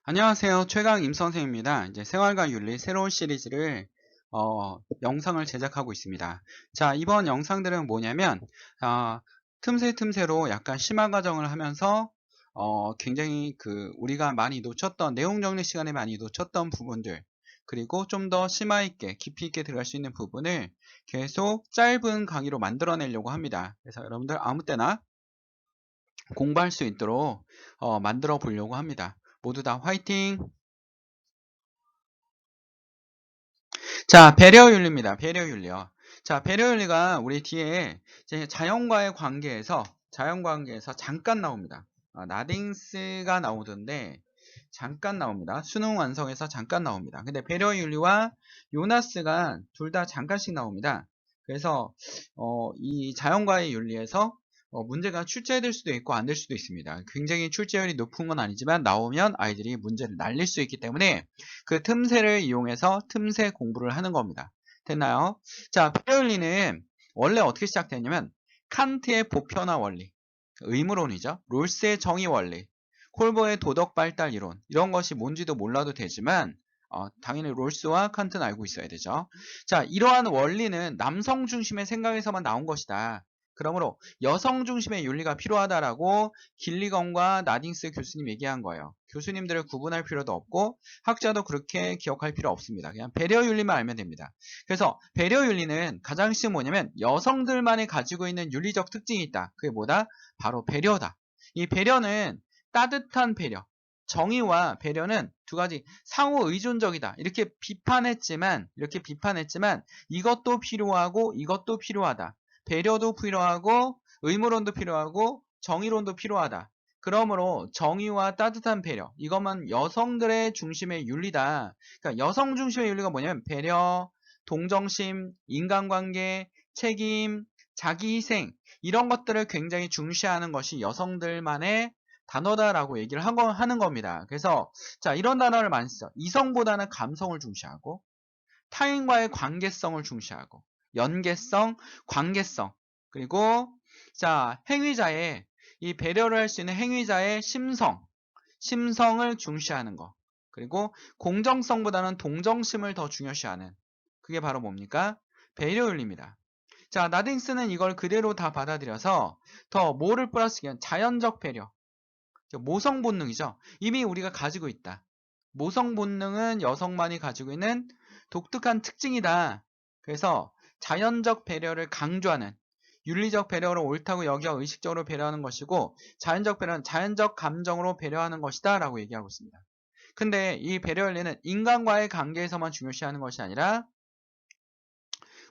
안녕하세요. 최강 임선생입니다. 이제 생활과 윤리 새로운 시리즈를 영상을 제작하고 있습니다. 자, 이번 영상들은 뭐냐면 틈새 틈새로 약간 심화 과정을 하면서 굉장히 우리가 많이 놓쳤던 내용 정리 시간에 많이 놓쳤던 부분들, 그리고 좀 더 심화 있게 깊이 있게 들어갈 수 있는 부분을 계속 짧은 강의로 만들어내려고 합니다. 그래서 여러분들 아무 때나 공부할 수 있도록 만들어 보려고 합니다. 모두 다 화이팅! 자, 배려윤리입니다. 배려윤리요. 자, 배려윤리가 우리 뒤에 이제 자연관계에서 잠깐 나옵니다. 나딩스가 나오던데 잠깐 나옵니다. 수능 완성에서 잠깐 나옵니다. 근데 배려윤리와 요나스가 둘 다 잠깐씩 나옵니다. 그래서 이 자연과의 윤리에서 문제가 출제될 수도 있고 안 될 수도 있습니다. 굉장히 출제율이 높은 건 아니지만 나오면 아이들이 문제를 날릴 수 있기 때문에 그 틈새를 이용해서 틈새 공부를 하는 겁니다. 됐나요? 자, 배열리는 원래 어떻게 시작됐냐면 칸트의 보편화 원리, 의무론이죠. 롤스의 정의 원리, 콜버의 도덕 발달 이론, 이런 것이 뭔지도 몰라도 되지만 당연히 롤스와 칸트는 알고 있어야 되죠. 자, 이러한 원리는 남성 중심의 생각에서만 나온 것이다. 그러므로 여성 중심의 윤리가 필요하다라고 길리건과 나딩스 교수님 얘기한 거예요. 교수님들을 구분할 필요도 없고 학자도 그렇게 기억할 필요 없습니다. 그냥 배려윤리만 알면 됩니다. 그래서 배려윤리는 가장 쉬운 뭐냐면 여성들만이 가지고 있는 윤리적 특징이 있다. 그게 뭐다? 바로 배려다. 이 배려는 따뜻한 배려, 정의와 배려는 두 가지 상호 의존적이다. 이렇게 비판했지만 이것도 필요하고 이것도 필요하다. 배려도 필요하고 의무론도 필요하고 정의론도 필요하다. 그러므로 정의와 따뜻한 배려, 이것만 여성들의 중심의 윤리다. 그러니까 여성 중심의 윤리가 뭐냐면 배려, 동정심, 인간관계, 책임, 자기희생, 이런 것들을 굉장히 중시하는 것이 여성들만의 단어다라고 얘기를 하는 겁니다. 그래서 자, 이런 단어를 많이 써. 이성보다는 감성을 중시하고 타인과의 관계성을 중시하고 연계성, 관계성, 그리고 자, 행위자의 이 배려를 할 수 있는 행위자의 심성을 중시하는 것. 그리고 공정성보다는 동정심을 더 중요시하는, 그게 바로 뭡니까? 배려윤리입니다. 자, 나딩스는 이걸 그대로 다 받아들여서 더 뭐를 플러스하면 자연적 배려, 모성 본능이죠. 이미 우리가 가지고 있다. 모성 본능은 여성만이 가지고 있는 독특한 특징이다. 그래서 자연적 배려를 강조하는, 윤리적 배려를 옳다고 여겨 의식적으로 배려하는 것이고, 자연적 배려는 자연적 감정으로 배려하는 것이다 라고 얘기하고 있습니다. 근데 이 배려 윤리는 인간과의 관계에서만 중요시하는 것이 아니라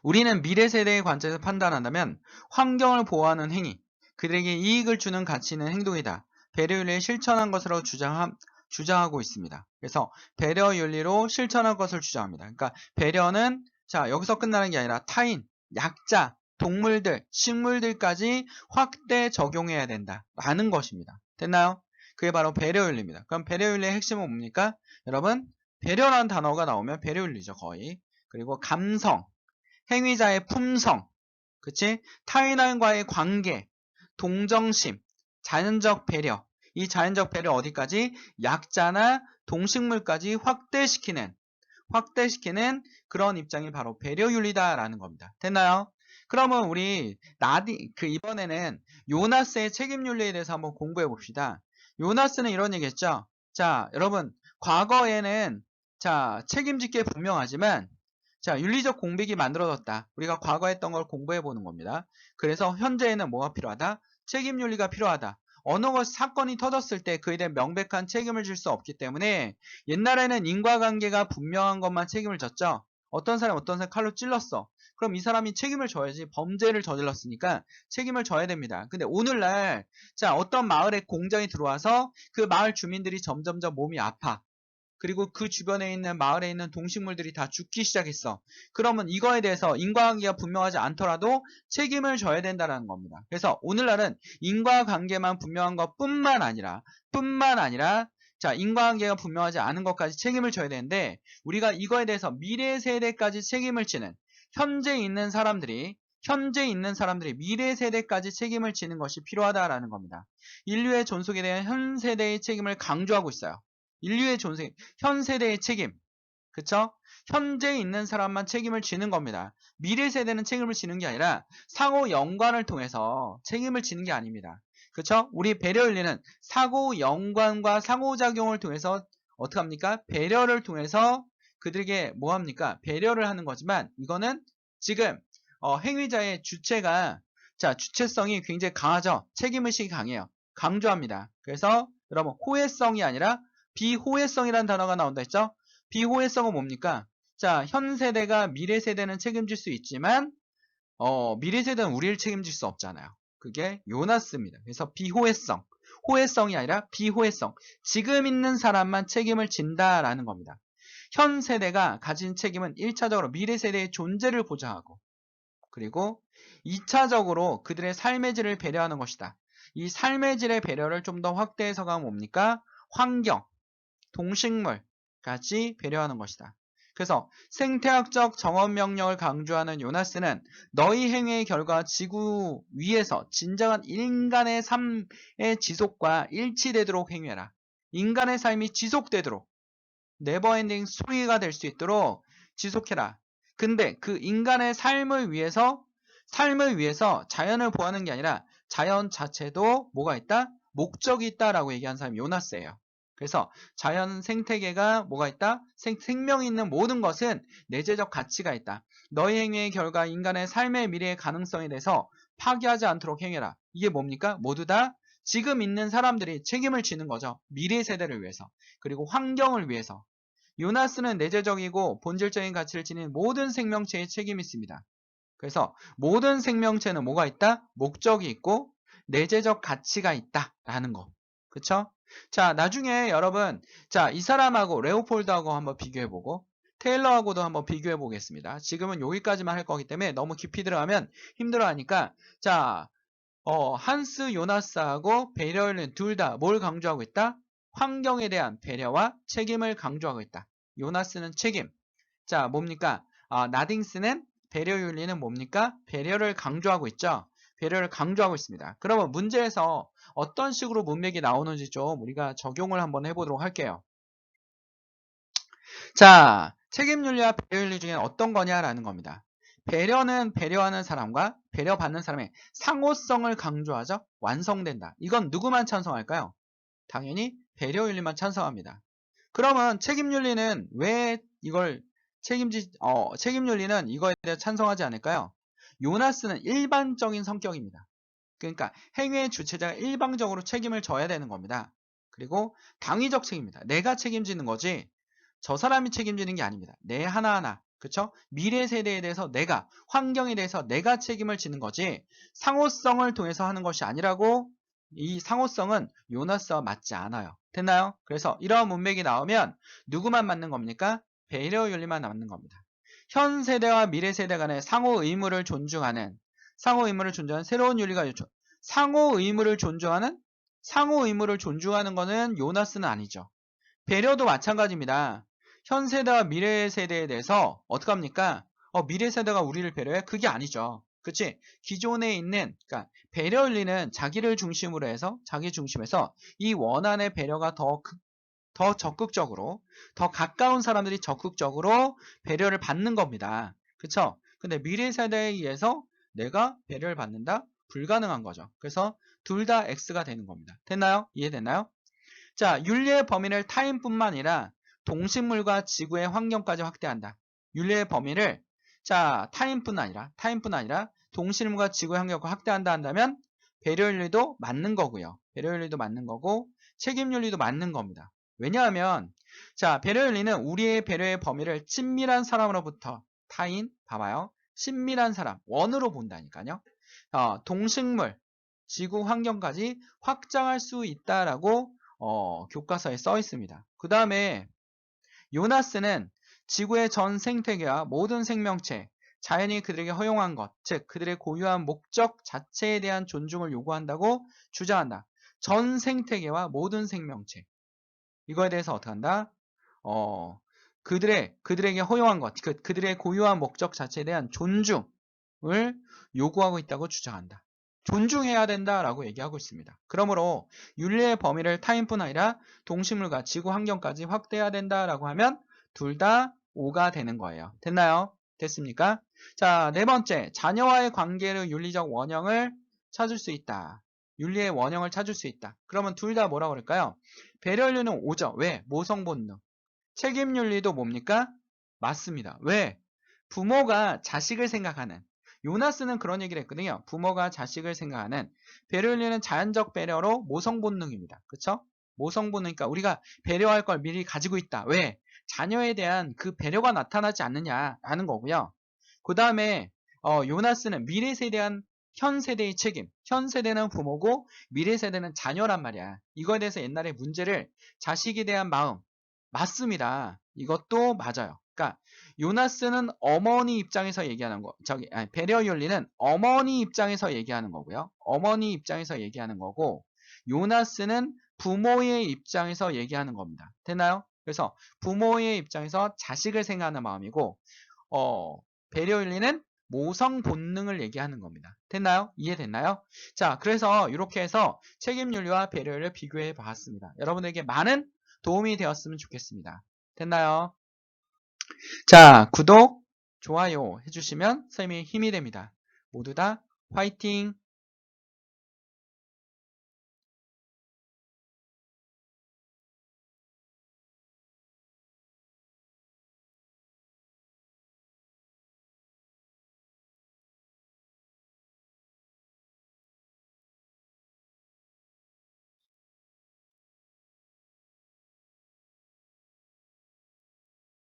우리는 미래 세대의 관점에서 판단한다면 환경을 보호하는 행위, 그들에게 이익을 주는 가치 있는 행동이다. 배려윤리를 실천한 것으로 주장하고 있습니다. 그래서 배려윤리로 실천한 것을 주장합니다. 그러니까 배려는 자, 여기서 끝나는 게 아니라 타인, 약자, 동물들, 식물들까지 확대 적용해야 된다. 라는 것입니다. 됐나요? 그게 바로 배려윤리입니다. 그럼 배려윤리의 핵심은 뭡니까? 여러분, 배려라는 단어가 나오면 배려윤리죠, 거의. 그리고 감성, 행위자의 품성, 그치? 타인과의 관계, 동정심, 자연적 배려. 이 자연적 배려 어디까지? 약자나 동식물까지 확대시키는 그런 입장이 바로 배려윤리다라는 겁니다. 됐나요? 그러면 우리 이번에는 요나스의 책임윤리에 대해서 한번 공부해 봅시다. 요나스는 이런 얘기 했죠. 자, 여러분, 과거에는 자, 책임질 게 분명하지만 자, 윤리적 공백이 만들어졌다. 우리가 과거에 했던 걸 공부해 보는 겁니다. 그래서 현재에는 뭐가 필요하다? 책임윤리가 필요하다. 어느 것 사건이 터졌을 때 그에 대한 명백한 책임을 질 수 없기 때문에 옛날에는 인과관계가 분명한 것만 책임을 졌죠. 어떤 사람 칼로 찔렀어. 그럼 이 사람이 책임을 져야지. 범죄를 저질렀으니까 책임을 져야 됩니다. 근데 오늘날 자, 어떤 마을에 공장이 들어와서 그 마을 주민들이 점점점 몸이 아파. 그리고 그 주변에 있는 마을에 있는 동식물들이 다 죽기 시작했어. 그러면 이거에 대해서 인과관계가 분명하지 않더라도 책임을 져야 된다는 겁니다. 그래서 오늘날은 인과관계만 분명한 것뿐만 아니라 자, 인과관계가 분명하지 않은 것까지 책임을 져야 되는데 우리가 이거에 대해서 미래 세대까지 책임을 지는 현재 있는 사람들이 미래 세대까지 책임을 지는 것이 필요하다라는 겁니다. 인류의 존속에 대한 현 세대의 책임을 강조하고 있어요. 인류의 존재, 현 세대의 책임. 그쵸? 현재 있는 사람만 책임을 지는 겁니다. 미래 세대는 책임을 지는 게 아니라 상호 연관을 통해서 책임을 지는 게 아닙니다. 그쵸? 우리 배려윤리는 상호 연관과 상호작용을 통해서 어떻게 합니까? 배려를 통해서 그들에게 뭐 합니까? 배려를 하는 거지만 이거는 지금 행위자의 주체가 자 주체성이 굉장히 강하죠. 책임의식이 강해요. 강조합니다. 그래서 여러분 호혜성이 아니라 비호혜성이라는 단어가 나온다 했죠? 비호혜성은 뭡니까? 자, 현 세대가 미래 세대는 책임질 수 있지만 미래 세대는 우리를 책임질 수 없잖아요. 그게 요나스입니다. 그래서 비호혜성, 호혜성이 아니라 비호혜성. 지금 있는 사람만 책임을 진다라는 겁니다. 현 세대가 가진 책임은 1차적으로 미래 세대의 존재를 보장하고 그리고 2차적으로 그들의 삶의 질을 배려하는 것이다. 이 삶의 질의 배려를 좀 더 확대해서 가면 뭡니까? 환경, 동식물까지 배려하는 것이다. 그래서 생태학적 정원 명령을 강조하는 요나스는 너희 행위의 결과 지구 위에서 진정한 인간의 삶의 지속과 일치되도록 행위해라. 인간의 삶이 지속되도록 네버엔딩 스토리가 될 수 있도록 지속해라. 근데 그 인간의 삶을 위해서 자연을 보호하는 게 아니라 자연 자체도 뭐가 있다? 목적이 있다라고 얘기한 사람이 요나스예요. 그래서 자연 생태계가 뭐가 있다? 생명이 있는 모든 것은 내재적 가치가 있다. 너희 행위의 결과 인간의 삶의 미래의 가능성에 대해서 파괴하지 않도록 행해라. 이게 뭡니까? 모두 다 지금 있는 사람들이 책임을 지는 거죠. 미래 세대를 위해서. 그리고 환경을 위해서. 요나스는 내재적이고 본질적인 가치를 지닌 모든 생명체의 책임이 있습니다. 그래서 모든 생명체는 뭐가 있다? 목적이 있고 내재적 가치가 있다라는 거. 그쵸? 자, 나중에 여러분, 자, 이 사람하고 레오폴드하고 한번 비교해보고 테일러하고도 한번 비교해 보겠습니다. 지금은 여기까지만 할 거기 때문에 너무 깊이 들어가면 힘들어하니까 자, 한스 요나스하고 베려는 둘 다 뭘 강조하고 있다? 환경에 대한 배려와 책임을 강조하고 있다. 요나스는 책임. 자, 뭡니까? 나딩스는 배려윤리는 뭡니까? 배려를 강조하고 있죠. 배려를 강조하고 있습니다. 그러면 문제에서 어떤 식으로 문맥이 나오는지 좀 우리가 적용을 한번 해보도록 할게요. 자, 책임윤리와 배려윤리 중에 어떤 거냐라는 겁니다. 배려는 배려하는 사람과 배려받는 사람의 상호성을 강조하죠. 완성된다. 이건 누구만 찬성할까요? 당연히 배려윤리만 찬성합니다. 그러면 책임윤리는 왜 이걸 책임윤리는 이거에 대해 찬성하지 않을까요? 요나스는 일반적인 성격입니다. 그러니까 행위의 주체자가 일방적으로 책임을 져야 되는 겁니다. 그리고 당위적 책임입니다. 내가 책임지는 거지 저 사람이 책임지는 게 아닙니다. 내 하나하나. 그쵸? 미래 세대에 대해서 내가, 환경에 대해서 내가 책임을 지는 거지 상호성을 통해서 하는 것이 아니라고 이 상호성은 요나스와 맞지 않아요. 됐나요? 그래서 이러한 문맥이 나오면 누구만 맞는 겁니까? 배려윤리만 맞는 겁니다. 현 세대와 미래 세대 간의 상호 의무를 존중하는 새로운 윤리가 요청. 상호 의무를 존중하는 거는 요나스는 아니죠. 배려도 마찬가지입니다. 현 세대와 미래 세대에 대해서 어떻게 합니까? 미래 세대가 우리를 배려해? 그게 아니죠. 그치? 기존에 있는, 그러니까 배려윤리는 자기를 중심으로 해서, 자기 중심에서 이 원한의 배려가 더 적극적으로, 더 가까운 사람들이 적극적으로 배려를 받는 겁니다. 그쵸? 근데 미래 세대에 의해서 내가 배려를 받는다? 불가능한 거죠. 그래서 둘 다 X가 되는 겁니다. 됐나요? 이해됐나요? 자, 윤리의 범위를 타인뿐만 아니라 동식물과 지구의 환경까지 확대한다. 윤리의 범위를 자 타인뿐 아니라 동식물과 지구의 환경을 확대한다 한다면 배려윤리도 맞는 거고요. 배려윤리도 맞는 거고 책임윤리도 맞는 겁니다. 왜냐하면 자 배려윤리는 우리의 배려의 범위를 친밀한 사람으로부터 타인 봐봐요. 친밀한 사람 원으로 본다니까요. 동식물, 지구 환경까지 확장할 수 있다라고 교과서에 써 있습니다. 그 다음에 요나스는 지구의 전 생태계와 모든 생명체, 자연이 그들에게 허용한 것, 즉 그들의 고유한 목적 자체에 대한 존중을 요구한다고 주장한다. 전 생태계와 모든 생명체. 이거에 대해서 어떻게 한다? 그들에게 허용한 것, 그들의 고유한 목적 자체에 대한 존중을 요구하고 있다고 주장한다. 존중해야 된다라고 얘기하고 있습니다. 그러므로 윤리의 범위를 타인뿐 아니라 동식물과 지구 환경까지 확대해야 된다라고 하면 둘 다 O가 되는 거예요. 됐나요? 됐습니까? 자, 네 번째, 자녀와의 관계의 윤리적 원형을 찾을 수 있다. 윤리의 원형을 찾을 수 있다. 그러면 둘 다 뭐라고 그럴까요? 배려윤리는 O죠. 왜? 모성 본능. 책임윤리도 뭡니까? 맞습니다. 왜? 부모가 자식을 생각하는, 요나스는 그런 얘기를 했거든요. 부모가 자식을 생각하는 배려윤리는 자연적 배려로 모성 본능입니다. 그쵸? 모성 본능이니까 우리가 배려할 걸 미리 가지고 있다. 왜? 자녀에 대한 그 배려가 나타나지 않느냐라는 거고요. 그 다음에 요나스는 미래 세대한 현 세대의 책임. 현 세대는 부모고 미래 세대는 자녀란 말이야. 이거에 대해서 옛날에 문제를 자식에 대한 마음 맞습니다. 이것도 맞아요. 그러니까 요나스는 어머니 입장에서 얘기하는 거, 배려 윤리는 어머니 입장에서 얘기하는 거고요. 어머니 입장에서 얘기하는 거고, 요나스는 부모의 입장에서 얘기하는 겁니다. 됐나요? 그래서 부모의 입장에서 자식을 생각하는 마음이고, 배려 윤리는 모성 본능을 얘기하는 겁니다. 됐나요? 이해됐나요? 자, 그래서 이렇게 해서 책임 윤리와 배려 윤리를 비교해 봤습니다. 여러분에게 많은 도움이 되었으면 좋겠습니다. 됐나요? 자, 구독, 좋아요 해주시면 선생님이 힘이 됩니다. 모두 다 화이팅!